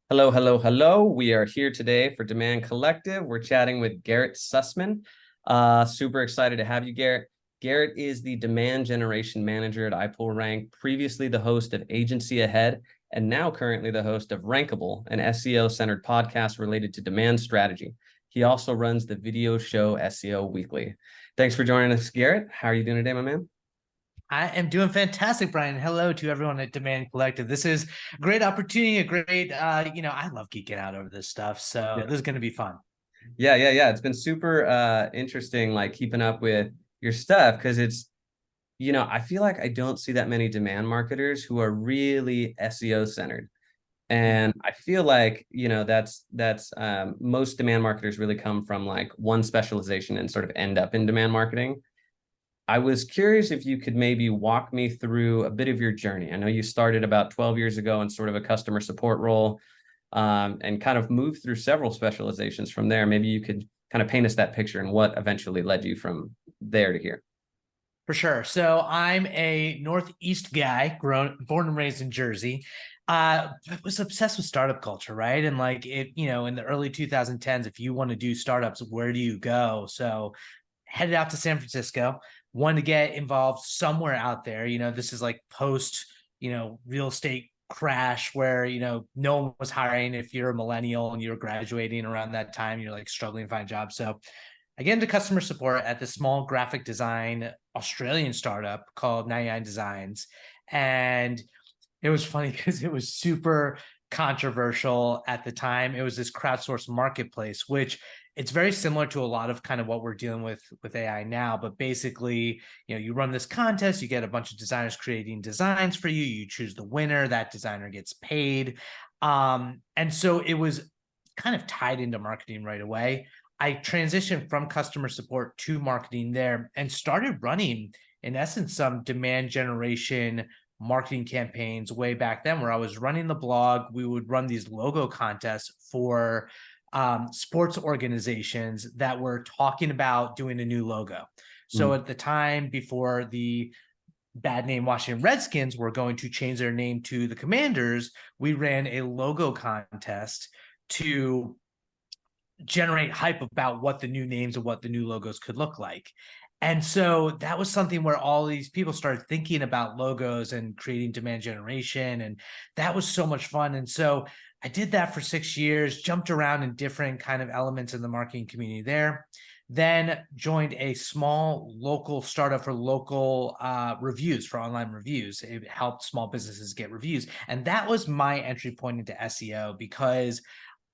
Hello, hello, hello. We are here today for Demand Collective. We're chatting with Garrett Sussman. Super excited to have you, Garrett. Garrett is the demand generation manager at iPullRank, previously the host of Agency Ahead, and now currently the host of Rankable, an SEO-centered podcast related to demand strategy. He also runs the video show SEO Weekly. Thanks for joining us, Garrett. How are you doing today, my man? I am doing fantastic, Brian. Hello to everyone at Demand Collective. This is a great opportunity, a great, I love geeking out over this stuff. So this is going to be fun. Yeah. It's been super interesting, like keeping up with your stuff because I feel like I don't see that many demand marketers who are really SEO centered. And I feel like, that's most demand marketers really come from like one specialization and sort of end up in demand marketing. I was curious if you could maybe walk me through a bit of your journey. I know you started about 12 years ago in sort of a customer support role, and kind of moved through several specializations from there. Maybe you could kind of paint us that picture and what eventually led you from there to here. For sure. So I'm a Northeast guy, born and raised in Jersey. I was obsessed with startup culture, right? And like in the early 2010s, if you want to do startups, where do you go? So headed out to San Francisco, wanted to get involved somewhere out there. This is like post, real estate crash where, no one was hiring. If you're a millennial and you're graduating around that time, you're like struggling to find jobs. So I get into customer support at this small graphic design Australian startup called 99 Designs. And it was funny because it was super controversial at the time. It was this crowdsourced marketplace, which it's very similar to a lot of kind of what we're dealing with AI now. But basically, you run this contest, you get a bunch of designers creating designs for you, you choose the winner, that designer gets paid. And so it was kind of tied into marketing right away. I transitioned from customer support to marketing there and started running, in essence, some demand generation marketing campaigns way back then where I was running the blog. We would run these logo contests for sports organizations that were talking about doing a new logo. So at the time, before the bad name Washington Redskins were going to change their name to the Commanders, we ran a logo contest to generate hype about what the new names and what the new logos could look like. And so that was something where all these people started thinking about logos and creating demand generation. And that was so much fun. And so I did that for 6 years, jumped around in different kind of elements in the marketing community there, then joined a small local startup for local reviews, for online reviews. It helped small businesses get reviews. And that was my entry point into SEO because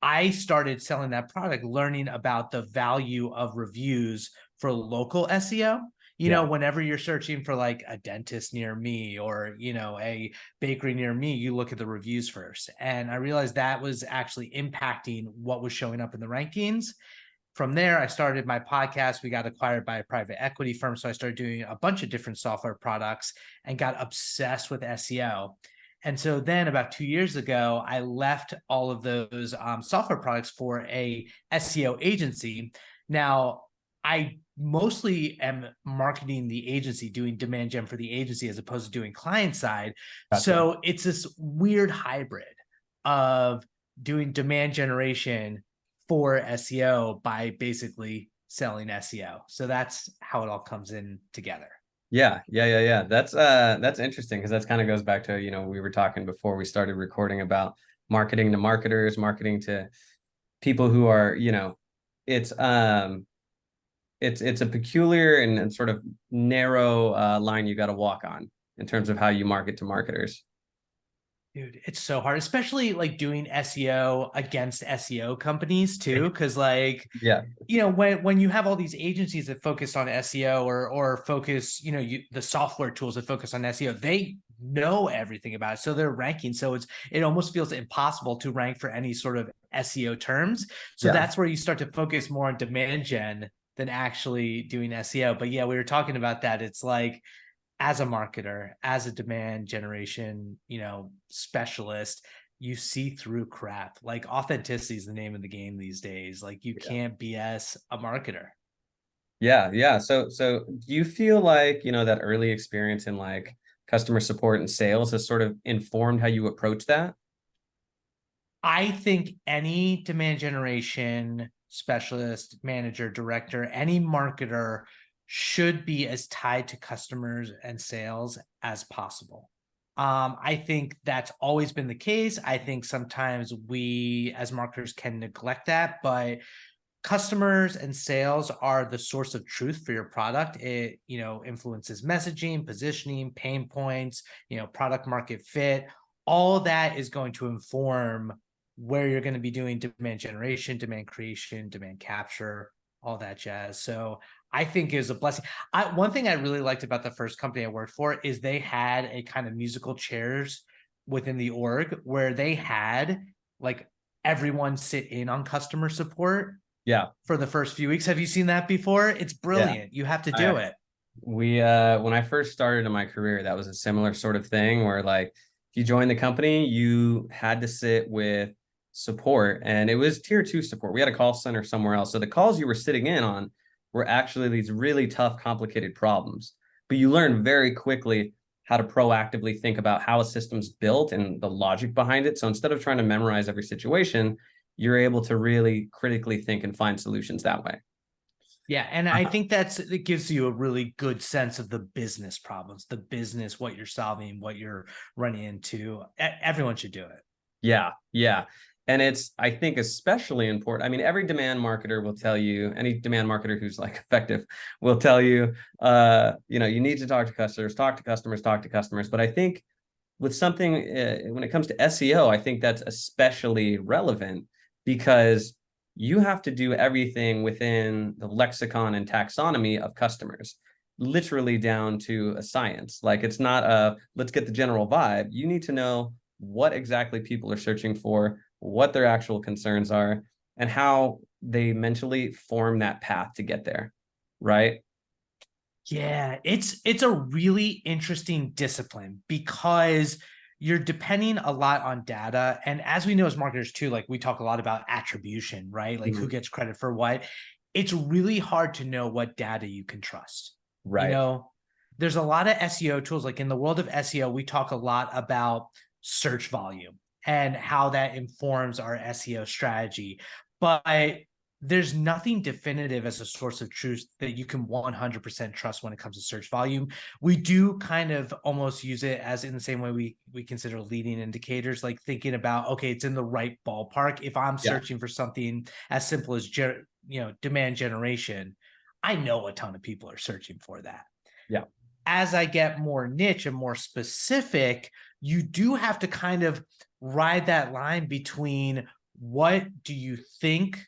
I started selling that product, learning about the value of reviews for local SEO. Whenever you're searching for like a dentist near me or, a bakery near me, you look at the reviews first. And I realized that was actually impacting what was showing up in the rankings. From there, I started my podcast. We got acquired by a private equity firm. So I started doing a bunch of different software products and got obsessed with SEO. And so then about 2 years ago, I left all of those software products for a SEO agency. Now, I mostly am marketing the agency, doing demand gen for the agency as opposed to doing client side. Gotcha. So it's this weird hybrid of doing demand generation for SEO by basically selling SEO. So that's how it all comes in together. Yeah. That's interesting because that kind of goes back to, we were talking before we started recording about marketing to marketers, marketing to people who are, it's it's a peculiar and sort of narrow line you got to walk on in terms of how you market to marketers. Dude, it's so hard, especially like doing SEO against SEO companies too. Cause like, Yeah. when you have all these agencies that focus on SEO or focus, the software tools that focus on SEO, they know everything about it. So they're ranking. So it almost feels impossible to rank for any sort of SEO terms. So Yeah. that's where you start to focus more on demand gen than actually doing SEO. But yeah, we were talking about that. It's like, as a marketer, as a demand generation, specialist, you see through crap. Like authenticity is the name of the game these days. Like you can't BS a marketer. Yeah. So do you feel like, that early experience in like customer support and sales has sort of informed how you approach that? I think any demand generation specialist, manager, director, any marketer should be as tied to customers and sales as possible. I think that's always been the case. I think sometimes we as marketers can neglect that, but customers and sales are the source of truth for your product. It, influences messaging, positioning, pain points, product market fit. All that is going to inform where you're going to be doing demand generation, demand creation, demand capture, all that jazz. So I think is a blessing. One thing I really liked about the first company I worked for is they had a kind of musical chairs within the org where they had like everyone sit in on customer support Yeah. for the first few weeks. Have you seen that before? It's Yeah. brilliant. You have to do it. We when I first started in my career, that was a similar sort of thing where like if you joined the company, you had to sit with support, and it was tier 2 support. We had a call center somewhere else. So the calls you were sitting in on were actually these really tough, complicated problems. But you learn very quickly how to proactively think about how a system's built and the logic behind it. So instead of trying to memorize every situation, you're able to really critically think and find solutions that way. Yeah, and I think it gives you a really good sense of the business problems, the business, what you're solving, what you're running into. Everyone should do it. Yeah, yeah. And it's, I think, especially important. I mean, every demand marketer will tell you, any demand marketer who's like effective will tell you, you need to talk to customers, talk to customers, talk to customers. But I think with something, when it comes to SEO, I think that's especially relevant because you have to do everything within the lexicon and taxonomy of customers, literally down to a science. Like it's not a, let's get the general vibe. You need to know what exactly people are searching for, what their actual concerns are, and how they mentally form that path to get there, right? Yeah, it's a really interesting discipline because you're depending a lot on data. And as we know as marketers too, like we talk a lot about attribution, right? Like who gets credit for what. It's really hard to know what data you can trust. Right. There's a lot of SEO tools. Like in the world of SEO, we talk a lot about search volume and how that informs our SEO strategy. But there's nothing definitive as a source of truth that you can 100% trust when it comes to search volume. We do kind of almost use it as in the same way we consider leading indicators, like thinking about, okay, it's in the right ballpark. If I'm searching for something as simple as demand generation, I know a ton of people are searching for that. Yeah. As I get more niche and more specific, you do have to kind of ride that line between what do you think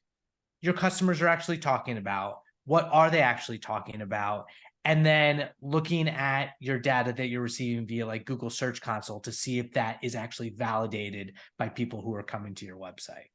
your customers are actually talking about? What are they actually talking about? And then looking at your data that you're receiving via like Google Search Console to see if that is actually validated by people who are coming to your website.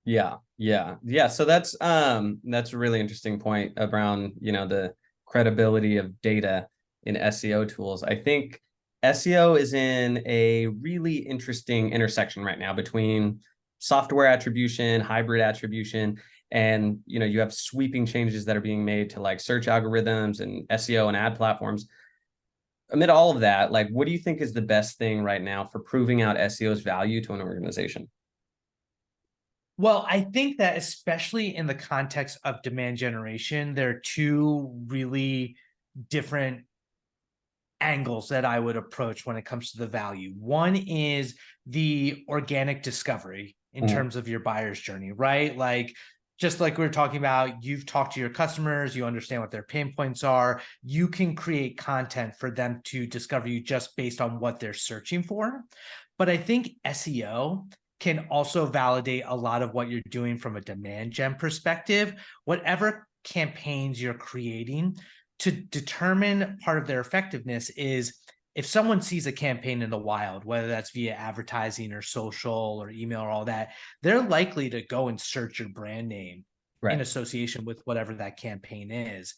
Yeah, yeah, yeah. So that's a really interesting point around, the credibility of data in SEO tools. I think SEO is in a really interesting intersection right now between software attribution, hybrid attribution, and you have sweeping changes that are being made to like search algorithms and SEO and ad platforms. Amid all of that, like what do you think is the best thing right now for proving out SEO's value to an organization? Well, I think that especially in the context of demand generation, there are two really different angles that I would approach when it comes to the value. One is the organic discovery in terms of your buyer's journey, right? Like just like we were talking about, you've talked to your customers, you understand what their pain points are, you can create content for them to discover you just based on what they're searching for. But I think SEO can also validate a lot of what you're doing from a demand gen perspective. Whatever campaigns you're creating, to determine part of their effectiveness is if someone sees a campaign in the wild, whether that's via advertising or social or email or all that, they're likely to go and search your brand name in association with whatever that campaign is.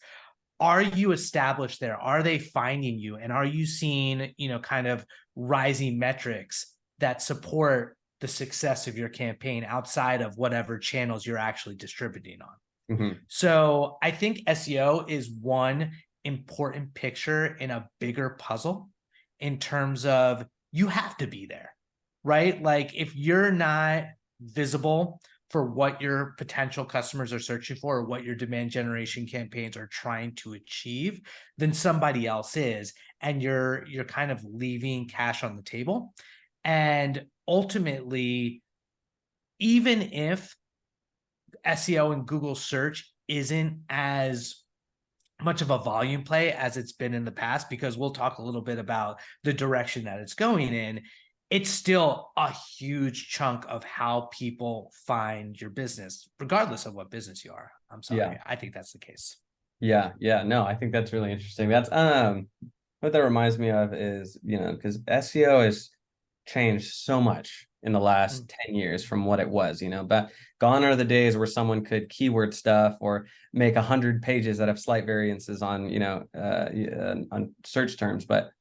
Are you established there? Are they finding you? And are you seeing, kind of rising metrics that support the success of your campaign outside of whatever channels you're actually distributing on? So I think SEO is one important picture in a bigger puzzle. in terms of you have to be there, right? Like if you're not visible for what your potential customers are searching for or what your demand generation campaigns are trying to achieve, then somebody else is, and you're kind of leaving cash on the table. And ultimately, even if SEO and Google search isn't as much of a volume play as it's been in the past, because we'll talk a little bit about the direction that it's going in, it's still a huge chunk of how people find your business, regardless of what business you are. I'm Yeah. sorry. I think that's the case. Yeah. Yeah. No, I think that's really interesting. That's what that reminds me of is, because SEO has changed so much in the last 10 years from what it was, but gone are the days where someone could keyword stuff or make 100 pages that have slight variances on, on search terms. But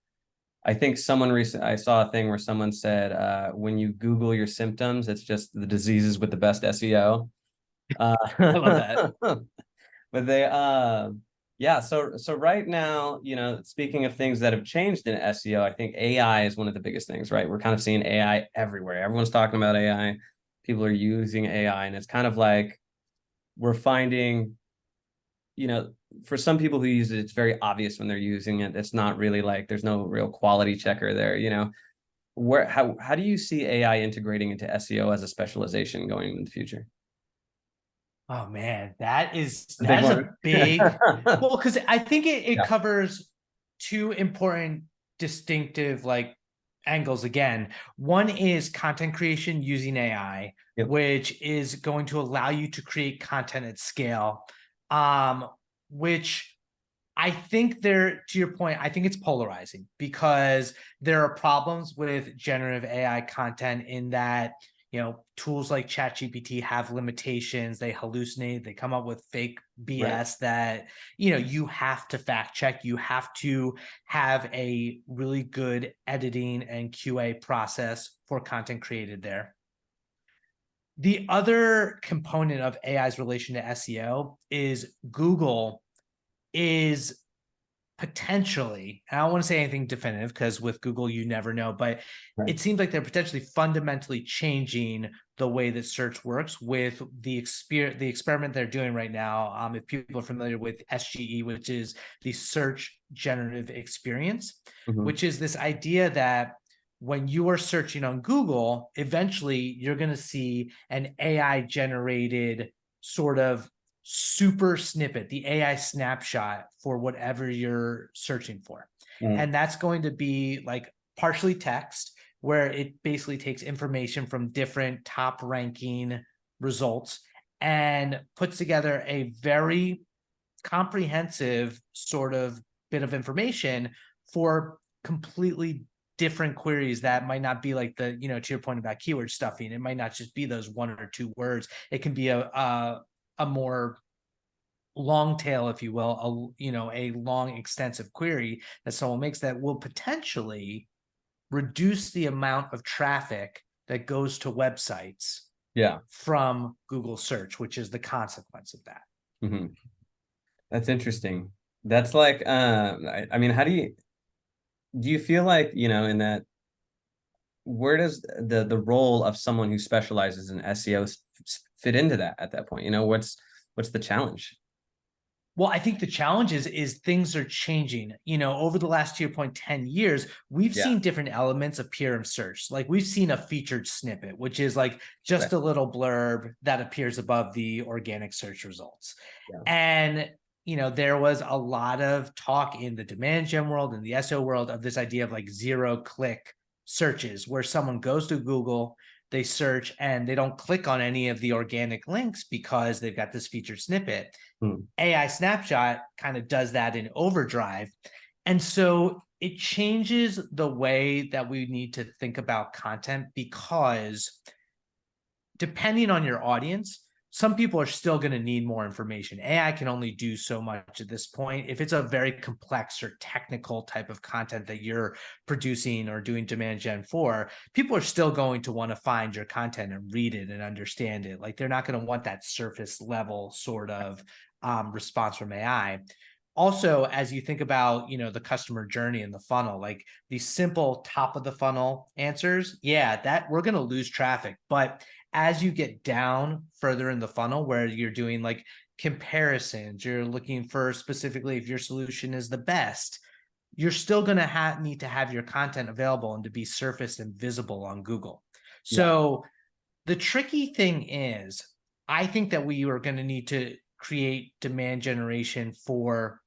I think I saw a thing where someone said, when you Google your symptoms, it's just the diseases with the best SEO. I love that. But yeah, so right now, speaking of things that have changed in SEO, I think AI is one of the biggest things, right? We're kind of seeing AI everywhere. Everyone's talking about AI. People are using AI, and it's kind of like we're finding, for some people who use it, it's very obvious when they're using it. It's not really like there's no real quality checker there. How do you see AI integrating into SEO as a specialization going in the future? Oh man, that is The big a one. big, well, because I think it Yeah. covers two important distinctive like angles again. One is content creation using AI, Yep. which is going to allow you to create content at scale. Um, which I think to your point, I think it's polarizing because there are problems with generative AI content in that, tools like ChatGPT have limitations. They hallucinate, they come up with fake Right. BS that, you have to fact check. You have to have a really good editing and QA process for content created there. The other component of AI's relation to SEO is Google is potentially, and I don't want to say anything definitive because with Google, you never know, but Right. it seems like they're potentially fundamentally changing the way that search works with the experiment they're doing right now. If people are familiar with SGE, which is the search generative experience, Mhm. which is this idea that when you are searching on Google, eventually you're going to see an AI generated sort of super snippet, the AI snapshot for whatever you're searching for. Mm. And that's going to be like partially text, where it basically takes information from different top ranking results and puts together a very comprehensive sort of bit of information for completely different queries that might not be like the, to your point about keyword stuffing. It might not just be those one or two words. It can be a more long tail, if you will, a long extensive query that someone makes that will potentially reduce the amount of traffic that goes to websites Yeah. from Google search, which is the consequence of that. Hmm. That's interesting. That's like, I mean, how do you feel like, in that, where does the role of someone who specializes in SEO fit into that at that point? What's the challenge? Well, I think the challenge is things are changing. Over the last, to your point, 10 years, we've Yeah. seen different elements appear in search. Like we've seen a featured snippet, which is like Right. just a little blurb that appears above the organic search results. Yeah. And there was a lot of talk in the demand gen world and the SEO world of this idea of like zero click searches, where someone goes to Google, they search, and they don't click on any of the organic links because they've got this featured snippet. Hmm. AI snapshot kind of does that in overdrive. And so it changes the way that we need to think about content, because depending on your audience, some people are still going to need more information. AI can only do so much at this point. If it's a very complex or technical type of content that you're producing or doing demand gen for, people are still going to want to find your content and read it and understand it. Like they're not going to want that surface level sort of response from AI. also, as you think about, the customer journey and the funnel, like these simple top of the funnel answers, yeah, that we're going to lose traffic. But as you get down further in the funnel where you're doing like comparisons, you're looking for specifically if your solution is the best, you're still going to need to have your content available and to be surfaced and visible on Google. Yeah. So the tricky thing is, I think that we are going to need to create demand generation for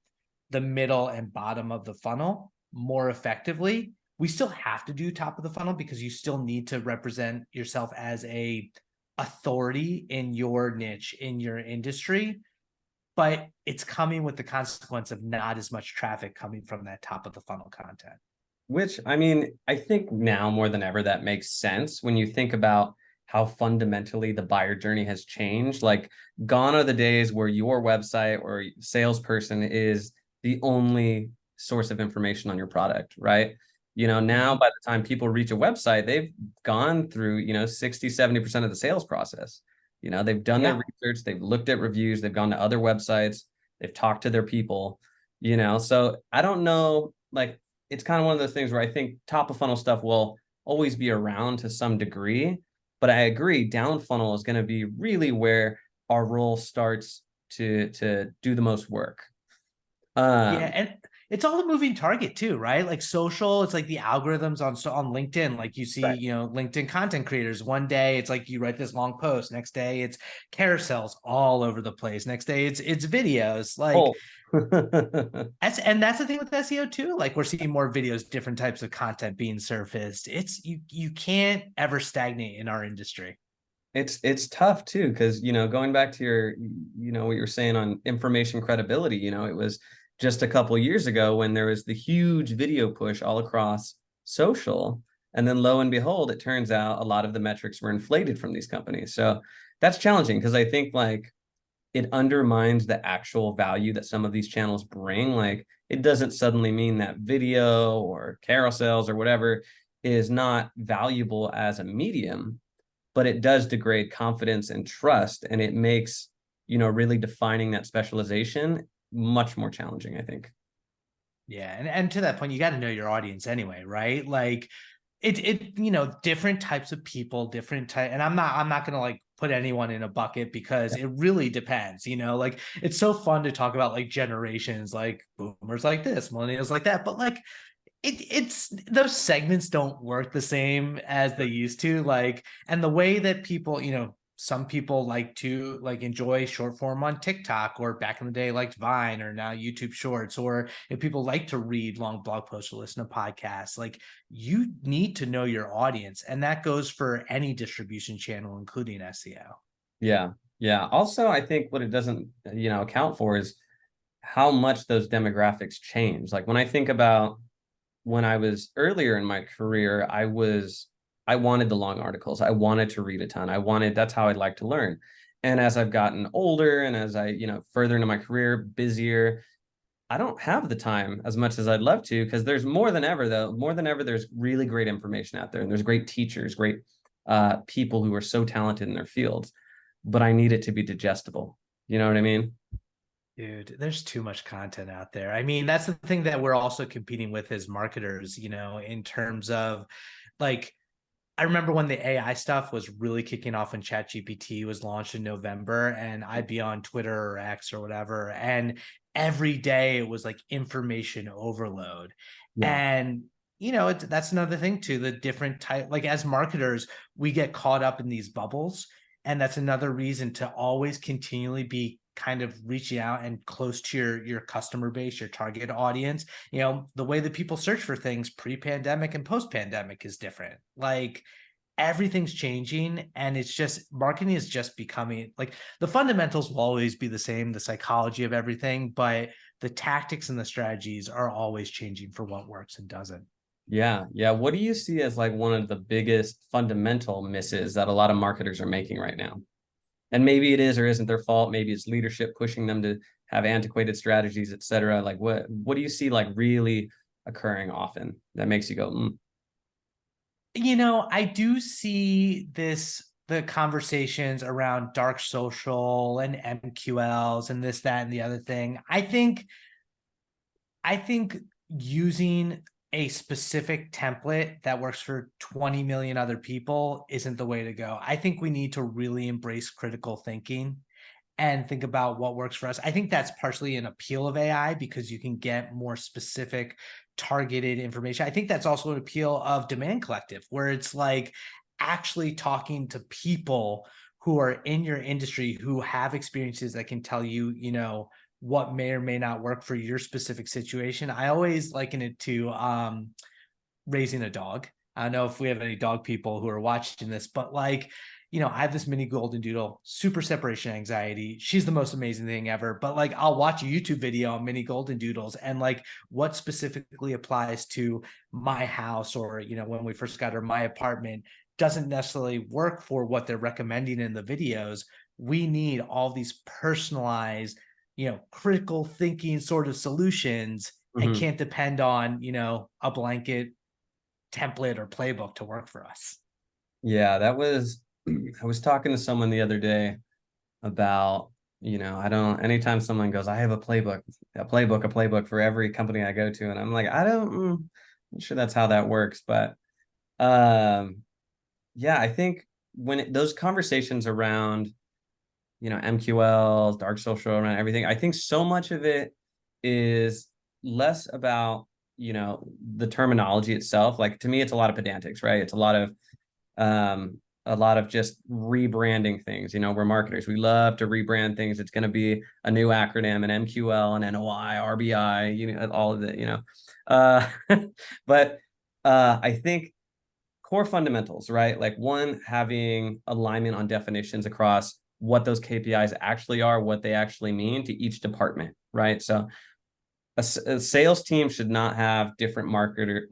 the middle and bottom of the funnel more effectively. We still have to do top of the funnel because you still need to represent yourself as a authority in your niche, in your industry, but it's coming with the consequence of not as much traffic coming from that top of the funnel content. Which, I mean, I think now more than ever that makes sense when you think about how fundamentally the buyer journey has changed. Like, gone are the days where your website or salesperson is the only source of information on your product, right? Now by the time people reach a website, they've gone through, 60, 70% of the sales process. They've done their Yeah. research, they've looked at reviews, they've gone to other websites, they've talked to their people, so I don't know, like, it's kind of one of those things where I think top of funnel stuff will always be around to some degree, but I agree down funnel is going to be really where our role starts to do the most work. Yeah, Um, and it's all a moving target too, right? Like social, it's like the algorithms on LinkedIn. Like you see, right. LinkedIn content creators. One day it's like you write this long post. Next day it's carousels all over the place. Next day it's videos. Like Oh, that's the thing with SEO too. Like we're seeing more videos, different types of content being surfaced. It's you can't ever stagnate in our industry. it's tough too because going back to your what you were saying on information credibility. It was just a couple years ago when there was the huge video push all across social, and then lo and behold, it turns out a lot of the metrics were inflated from these companies. So that's challenging because I think like it undermines the actual value that some of these channels bring. Like, it doesn't suddenly mean that video or carousels or whatever is not valuable as a medium, but it does degrade confidence and trust, and it makes really defining that specialization much more challenging, I think. Yeah, and to that point, you got to know your audience anyway, right? Like different types of people, different type, and I'm not gonna like put anyone in a bucket because Yeah. it really depends, like it's so fun to talk about like generations, like boomers like this, millennials like that, but like it's those segments don't work the same as they used to, like, and the way that people, some people like to like enjoy short form on TikTok, or back in the day liked Vine, or now YouTube Shorts, or if people like to read long blog posts or listen to podcasts, like you need to know your audience, and that goes for any distribution channel, including SEO. Yeah. Yeah. Also, I think what it doesn't, account for is how much those demographics change. Like, when I think about when I was earlier in my career, I wanted the long articles. I wanted to read a ton. That's how I'd like to learn. And as I've gotten older and as I, further into my career, busier, I don't have the time as much as I'd love to, because there's more than ever, though, more than ever, there's really great information out there, and there's great teachers, great people who are so talented in their fields, but I need it to be digestible. You know what I mean? Dude, there's too much content out there. I mean, that's the thing that we're also competing with as marketers, in terms of like, I remember when the AI stuff was really kicking off when ChatGPT was launched in November, and I'd be on Twitter or X or whatever, and every day it was like information overload. Yeah. And that's another thing too, the different type, like as marketers, we get caught up in these bubbles, and that's another reason to always continually be kind of reaching out and close to your customer base, your target audience. The way that people search for things pre-pandemic and post-pandemic is different. Like everything's changing, and it's just marketing is just becoming like the fundamentals will always be the same, the psychology of everything, but the tactics and the strategies are always changing for what works and doesn't. Yeah. Yeah. What do you see as like one of the biggest fundamental misses that a lot of marketers are making right now? And maybe it is or isn't their fault. Maybe it's leadership pushing them to have antiquated strategies, et cetera. Like, what do you see like really occurring often that makes you go, mm? I do see the conversations around dark social and MQLs and this, that, and the other thing. I think I think using a specific template that works for 20 million other people isn't the way to go. I think we need to really embrace critical thinking and think about what works for us. I think that's partially an appeal of AI because you can get more specific, targeted information. I think that's also an appeal of Demand Collective, where it's like actually talking to people who are in your industry who have experiences that can tell you, what may or may not work for your specific situation. I always liken it to raising a dog. I don't know if we have any dog people who are watching this, but like, I have this mini golden doodle, super separation anxiety. She's the most amazing thing ever. But like, I'll watch a YouTube video on mini golden doodles and like what specifically applies to my house or, when we first got her, my apartment doesn't necessarily work for what they're recommending in the videos. We need all these personalized, critical thinking sort of solutions and Mhm. can't depend on, a blanket template or playbook to work for us. Yeah, that was, I was talking to someone the other day about, I don't, anytime someone goes, I have a playbook for every company I go to. And I'm like, I'm not sure that's how that works. But um, yeah, I think those conversations around, MQLs, dark social, around everything, I think so much of it is less about, the terminology itself. Like to me, it's a lot of pedantics, right? It's a lot of just rebranding things. We're marketers. We love to rebrand things. It's going to be a new acronym, an MQL, an NOI, RBI, all of it. Uh, but I think core fundamentals, right? Like one, having alignment on definitions across what those KPIs actually are, what they actually mean to each department, right? So a sales team should not have different markers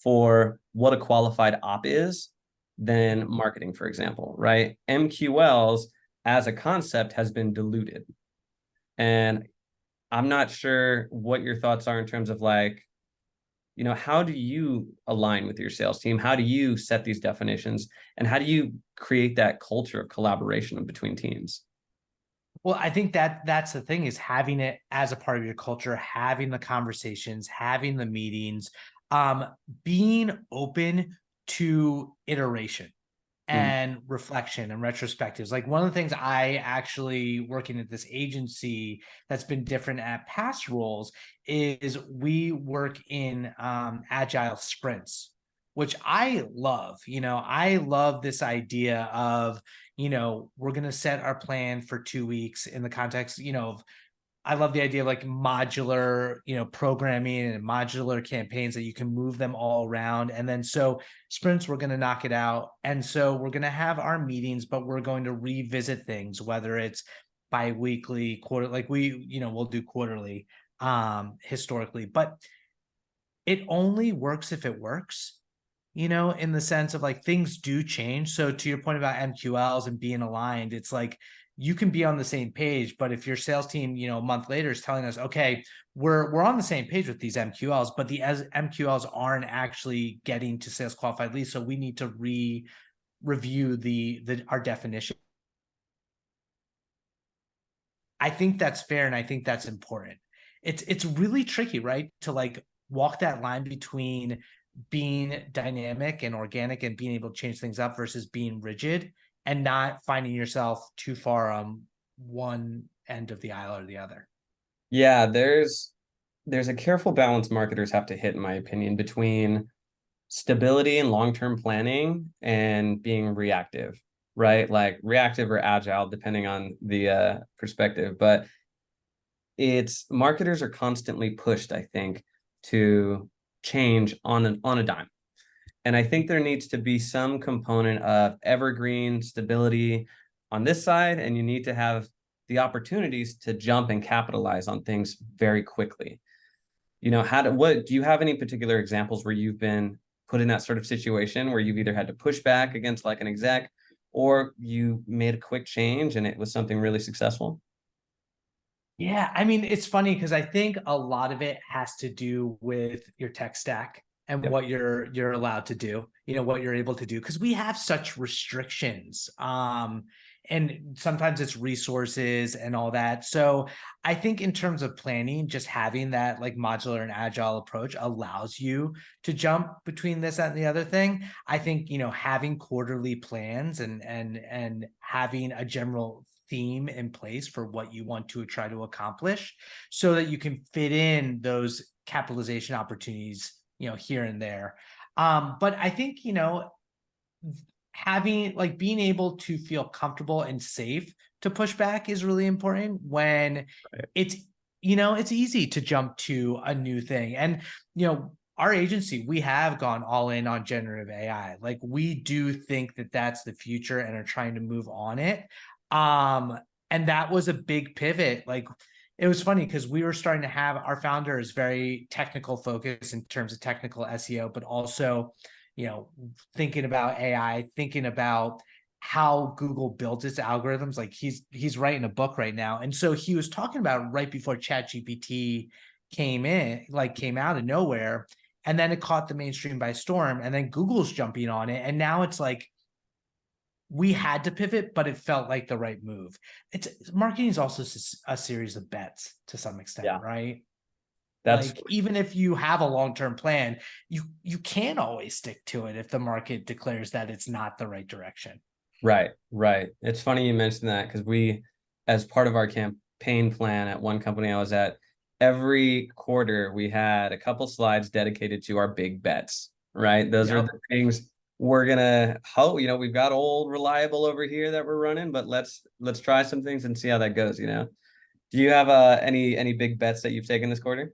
for what a qualified op is than marketing, for example, right? MQLs as a concept has been diluted. And I'm not sure what your thoughts are in terms of like, how do you align with your sales team? How do you set these definitions? And how do you create that culture of collaboration between teams? Well, I think that's the thing is having it as a part of your culture, having the conversations, having the meetings, um, being open to iteration Mm, and reflection and retrospectives. Like one of the things I actually working at this agency that's been different at past roles is we work in agile sprints, which I love. I love this idea of, we're going to set our plan for 2 weeks in the context, of I love the idea of like modular, programming and modular campaigns that you can move them all around. And then so sprints, we're going to knock it out. And so we're going to have our meetings, but we're going to revisit things, whether it's bi-weekly, quarter, like we'll do quarterly historically, but it only works if it works, in the sense of like things do change. So to your point about MQLs and being aligned, it's like you can be on the same page, but if your sales team, a month later is telling us, okay, we're on the same page with these MQLs, but the MQLs aren't actually getting to sales qualified leads, so we need to review the our definition. I think that's fair and I think that's important. It's really tricky, right? To like walk that line between being dynamic and organic and being able to change things up versus being rigid and not finding yourself too far on one end of the aisle or the other. yeah, there's a careful balance marketers have to hit, in my opinion, between stability and long-term planning and being reactive, right? Like reactive or agile, depending on the perspective. But it's marketers are constantly pushed, I think, to change on a dime. And I think there needs to be some component of evergreen stability on this side, and you need to have the opportunities to jump and capitalize on things very quickly. What do you have any particular examples where you've been put in that sort of situation where you've either had to push back against like an exec or you made a quick change and it was something really successful? Yeah, I mean, it's funny because I think a lot of it has to do with your tech stack and Yep. what you're allowed to do, what you're able to do, because we have such restrictions and sometimes it's resources and all that. So I think in terms of planning, just having that like modular and agile approach allows you to jump between this and the other thing. I think, you know, having quarterly plans and having a general theme in place for what you want to try to accomplish so that you can fit in those capitalization opportunities, you know, here and there. But I think, you know, having like being able to feel comfortable and safe to push back is really important when Right. it's, you know, it's easy to jump to a new thing. And, you know, our agency, we have gone all in on generative AI. Like we do think that that's the future and are trying to move on it. Um, and that was a big pivot. Like it was funny because we were starting to have our founder is very technical focused in terms of technical SEO, but also, you know, thinking about AI, thinking about how Google built its algorithms. Like he's writing a book right now. And so he was talking about right before ChatGPT came out of nowhere. And then it caught the mainstream by storm. And then Google's jumping on it. And now it's like we had to pivot, but it felt like the right move. It's marketing is also a series of bets to some extent, Yeah, right? that's Like even if you have a long-term plan, you can't always stick to it if the market declares that it's not the right direction. right, right. It's funny you mentioned that because we, as part of our campaign plan at one company I was at, every quarter we had a couple slides dedicated to our big bets, right? Those are Yep. the things we're gonna hope, you know, we've got old reliable over here that we're running, but let's try some things and see how that goes, you know. Do you have any big bets that you've taken this quarter?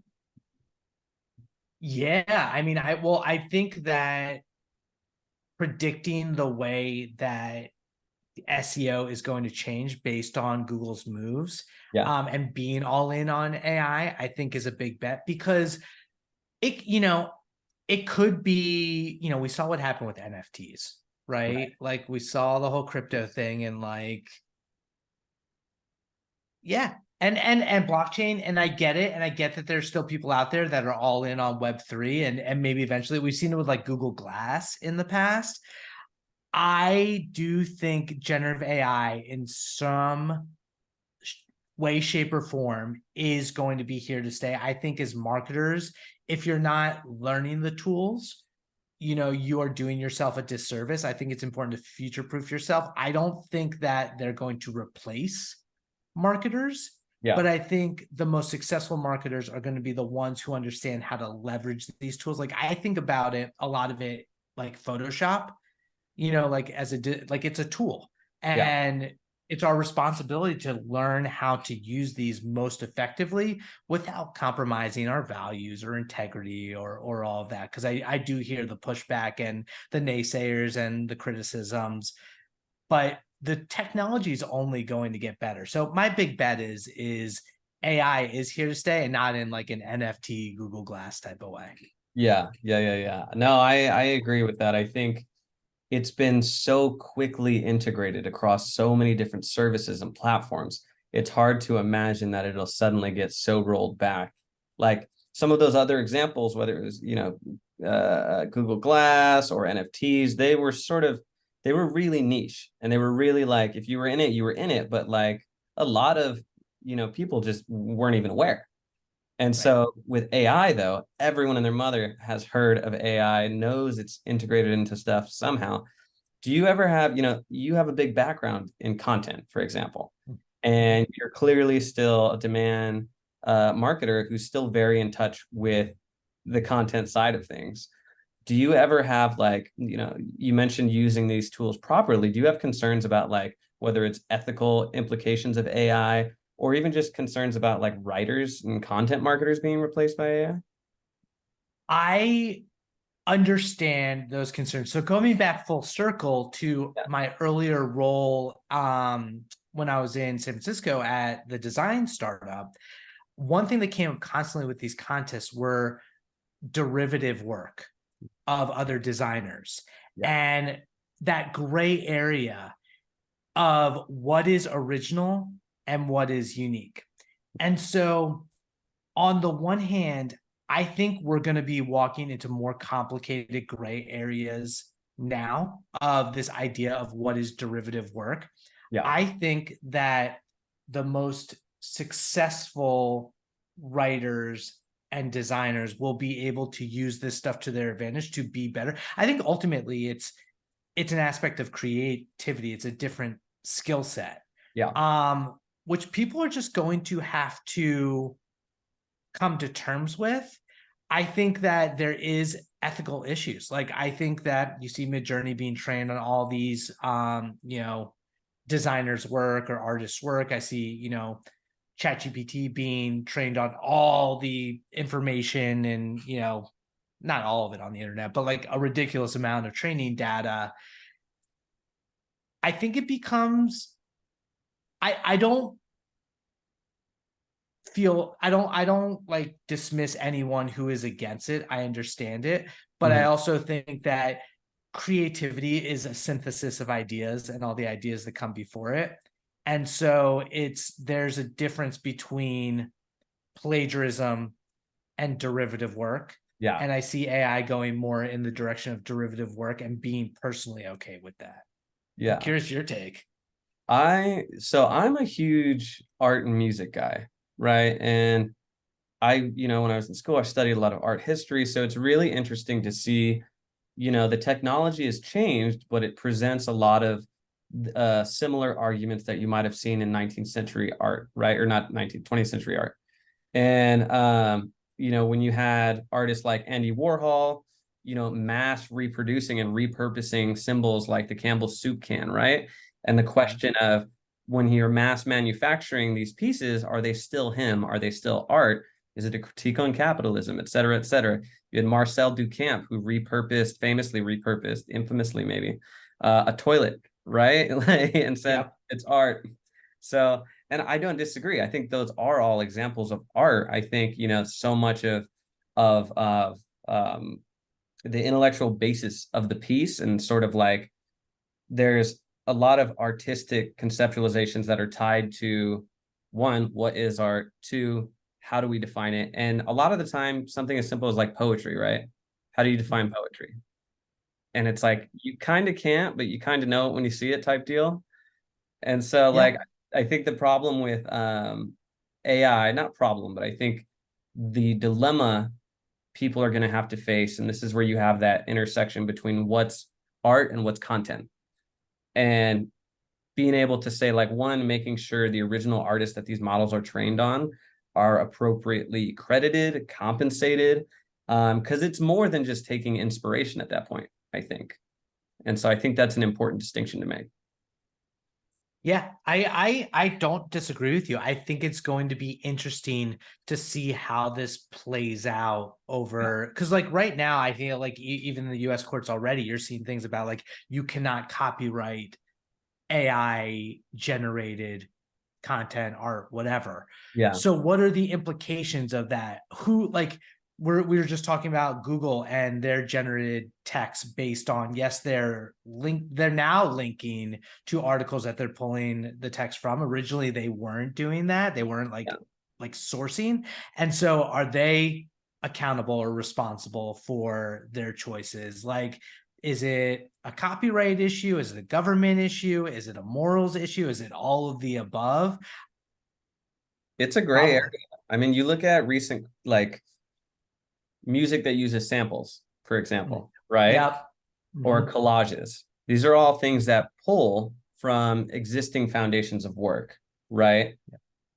Yeah, I mean, I think that predicting the way that SEO is going to change based on Google's moves, Yeah, and being all in on I think is a big bet because it, you know, it could be, you know, we saw what happened with NFTs, right. right? Like we saw the whole crypto thing and like, yeah. And blockchain, and I get it, and I get that there's still people out there that are all in on Web3, and maybe eventually we've seen it with like Google Glass in the past. I do think generative AI in some way, shape, or form is going to be here to stay. I think as marketers, if you're not learning the tools, you know, you are doing yourself a disservice. I think it's important to future proof yourself. I don't think that they're going to replace marketers, Yeah, but I think the most successful marketers are going to be the ones who understand how to leverage these tools. Like I think about it, a lot of it like Photoshop, you know, like as like it's a tool, yeah. and it's our responsibility to learn how to use these most effectively without compromising our values or integrity or all of that. Because I do hear the pushback and the naysayers and the criticisms, but the technology is only going to get better. So my big bet is AI is here to stay and not in like an NFT Google Glass type of way. Yeah. No, I agree with that. I think it's been so quickly integrated across so many different services and platforms. It's hard to imagine that it'll suddenly get so rolled back. Like some of those other examples, whether it was, you know, Google Glass or NFTs, they were really niche and they were really like, if you were in it, you were in it. But like a lot of, you know, people just weren't even aware. And Right. so with AI, though, everyone and their mother has heard of AI, knows it's integrated into stuff somehow. Do you ever have, you know, you have a big background in content, for example, Mhm. and you're clearly still a demand marketer who's still very in touch with the content side of things. Do you ever have like, you know, you mentioned using these tools properly. Do you have concerns about like whether it's ethical implications of AI or even just concerns about like writers and content marketers being replaced by AI? I understand those concerns. So coming back full circle to Yeah, my earlier role when I was in San Francisco at the design startup, one thing that came up constantly with these contests were derivative work of other designers yeah, and that gray area of what is original and what is unique. And so on the one hand, I think we're going to be walking into more complicated gray areas now of this idea of what is derivative work. Yeah. I think that the most successful writers and designers will be able to use this stuff to their advantage to be better. I think ultimately it's an aspect of creativity. It's a different skill set. Yeah. Which people are just going to have to come to terms with. I think that there is ethical issues. Like I think that you see Midjourney being trained on all these designers work or artists work. I see, ChatGPT being trained on all the information and, not all of it on the internet, but like a ridiculous amount of training data. I think it becomes I don't feel I don't like dismiss anyone who is against it. I understand it, but I Mhm. also think that creativity is a synthesis of ideas and all the ideas that come before it. And so there's a difference between plagiarism and derivative work. Yeah. And I see AI going more in the direction of derivative work and being personally okay with that. I'm Yeah. curious your take. I'm a huge art and music guy, right? And when I was in school, I studied a lot of art history. So it's really interesting to see, the technology has changed, but it presents a lot of similar arguments that you might have seen in 19th century art, right? Or not 19th, 20th century art. And when you had artists like Andy Warhol, mass reproducing and repurposing symbols like the Campbell's soup can, right? And the question of when you're mass manufacturing these pieces, are they still him? Are they still art? Is it a critique on capitalism, et cetera, et cetera? You had Marcel Duchamp, who famously repurposed, infamously maybe, a toilet, right? And said Yep. it's art. So, and I don't disagree. I think those are all examples of art. I think, so much of the intellectual basis of the piece, and sort of like there's a lot of artistic conceptualizations that are tied to, one, what is art? Two, how do we define it? And a lot of the time, something as simple as like poetry, right? How do you define poetry? And it's like you kind of can't, but you kind of know it when you see it, type deal. And so, like, Yeah. I think the problem with AI, not problem, but I think the dilemma people are going to have to face, and this is where you have that intersection between what's art and what's content. And being able to say, like, one, making sure the original artists that these models are trained on are appropriately credited, compensated, because it's more than just taking inspiration at that point, I think. And so I think that's an important distinction to make. Yeah, I don't disagree with you. I think it's going to be interesting to see how this plays out Yeah. over because like right now I feel like even in the US courts already you're seeing things about like you cannot copyright AI generated content, art, whatever. Yeah. So what are the implications of that? Who like we were just talking about Google and their generated text based on yes, they're now linking to articles that they're pulling the text from. Originally, they weren't doing that. They weren't Yeah. like sourcing. And so are they accountable or responsible for their choices? Like, is it a copyright issue? Is it a government issue? Is it a morals issue? Is it all of the above? It's a gray area. Probably. I mean, you look at recent, like, music that uses samples, for example, right? Yep. Or Mhm. collages. These are all things that pull from existing foundations of work, right?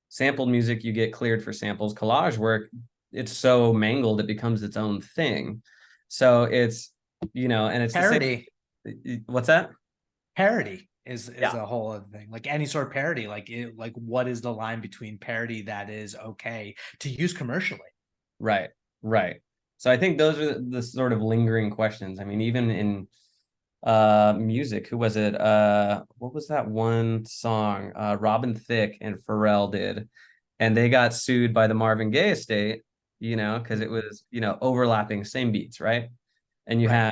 Sampled music, you get cleared for samples. Collage work, it's so mangled, it becomes its own thing. So and it's the same. Parody. What's that? Parody is Yeah, a whole other thing. Like any sort of parody, like what is the line between parody that is okay to use commercially? right, right. So I think those are the sort of lingering questions. I mean, even in music, who was it? What was that one song Robin Thicke and Pharrell did, and they got sued by the Marvin Gaye estate, because it was, overlapping same beats, right? And you Right.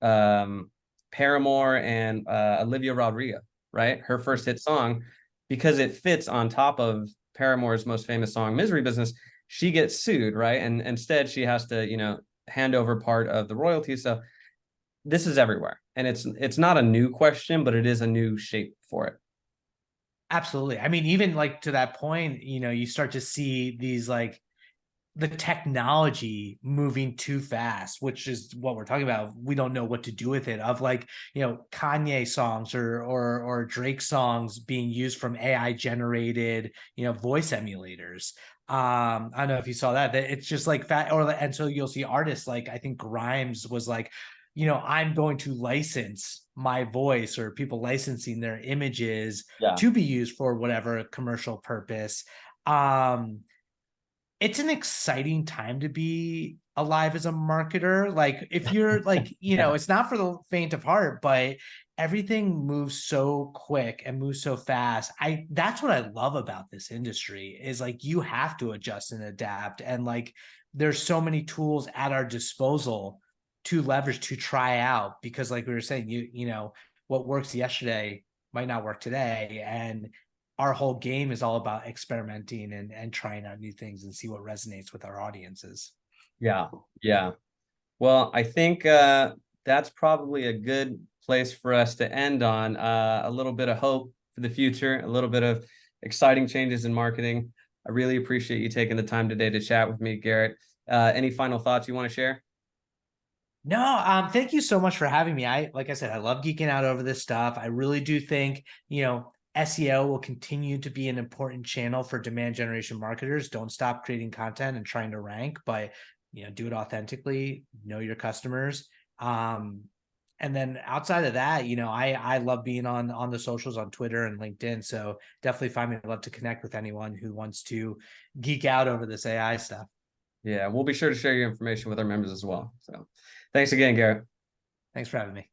had Paramore and Olivia Rodrigo, right? Her first hit song, because it fits on top of Paramore's most famous song, Misery Business, she gets sued, right? And instead she has to, hand over part of the royalties. So this is everywhere. And it's not a new question, but it is a new shape for it. Absolutely. I mean, even like to that point, you start to see these like the technology moving too fast, which is what we're talking about. We don't know what to do with it. Of like, Kanye songs or Drake songs being used from AI generated, voice emulators. I don't know if you saw that. That it's just like fat, or and so you'll see artists like I think Grimes was like, I'm going to license my voice, or people licensing their images Yeah. to be used for whatever commercial purpose. Um, it's an exciting time to be alive as a marketer. Like if you're like, Yeah. it's not for the faint of heart, but everything moves so quick and moves so fast. That's what I love about this industry is like you have to adjust and adapt. And like there's so many tools at our disposal to leverage to try out because like we were saying, what works yesterday might not work today. And our whole game is all about experimenting and trying out new things and see what resonates with our audiences. Yeah. Yeah. Well, I think that's probably a good place for us to end on a little bit of hope for the future, a little bit of exciting changes in marketing. I really appreciate you taking the time today to chat with me, Garrett. Any final thoughts you want to share? No, thank you so much for having me. Like I said, I love geeking out over this stuff. I really do think, SEO will continue to be an important channel for demand generation marketers. Don't stop creating content and trying to rank, but do it authentically, know your customers. And then outside of that, I love being on the socials on Twitter and LinkedIn. So definitely find me. I'd love to connect with anyone who wants to geek out over this AI stuff. Yeah, we'll be sure to share your information with our members as well. So thanks again, Garrett. Thanks for having me.